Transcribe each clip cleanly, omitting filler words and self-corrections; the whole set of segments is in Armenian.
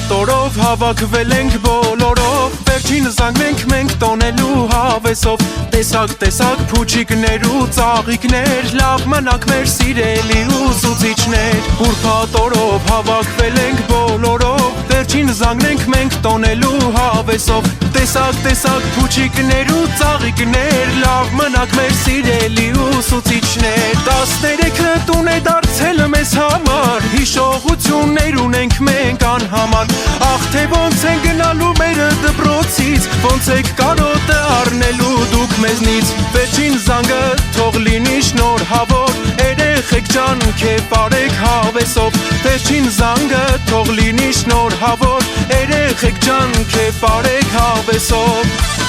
պատորով հավաքվել ենք բոլորով Վերջին զանգնենք մենք տոնելու հավեսով Տեսակ փուչիկներ ու ծաղիկներ Լավ մնաք մեր սիրելի ուսուցիչներ Ուր պատորով հավաքվել ենք բոլորով Վերջին զանգնենք մենք տոնելու հավեսով Տեսակ փուչիկներ ու ծաղիկներ Լավ մնաք մեր սիրելի ուսուցիչներ 13-ը տուն է դարձել մեզ համար Հիշողություններ ունենք մենք անհամար Ախ թե ոնց են գնալու մեր դպրոցից Ոնց եք կարոտը առնելու դուք մեզնից Վերջին զանգը թող լինի շնորհավոր Երեխեք ջան քեֆ արեք հավեսով Վերջին զանգը թող լինի շնորհավոր Երեխեք ջան քեֆ արեք հավեսով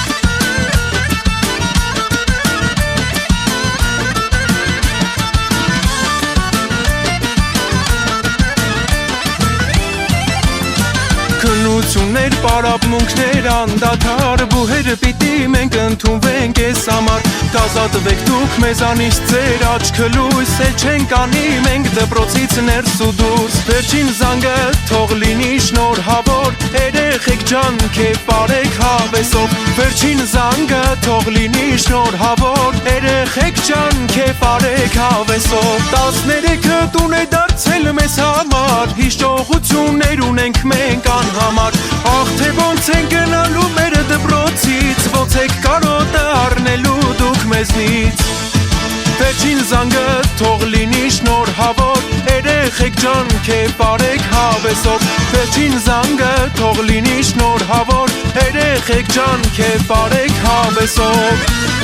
Քնություններ, պարապմունքներ անդադար Բուհերը պիտի մենք ընդունվենք ես համար Կազատվեք դուք մեզանից ձեր աչքը լույս Էլ չենք անի մենք դպրոցից ներս ու դուրս Վերջին զանգը թող լինի շնորհավոր Երեխեք ջան քեֆ արեք հավեսով Վերջին զանգը թող լինի շնորհավոր Երեխեք ջան քեֆ արեք հավեսով 13-ը տուն է դարձել մեզ համար Հիշողություններ ունենք մենք անհամար Ախ թե ոնց են գնալու մեր դպրոցից Ոնց եք կարոտը առնելու դուք մեզնից Վերջին զանգը թող լինի շնորհավոր Երեխեք ջան քեֆ արեք հավեսով Վերջին զանգը թող լինի շնորհավոր Երեխեք ջան քեֆ արեք հավեսով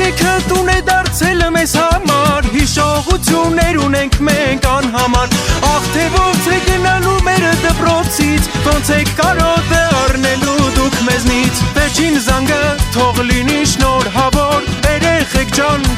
Երեքը տուն է դարձել մեզ համար Հիշողություններ ունենք մենք անհամար Ախ թե ոնց է գնալու մեր դպրոցից Ոնց եք կարոտը առնելու դուք մեզնից Վերջին զանգը թող լինի շնորհավոր Երեխեք ջան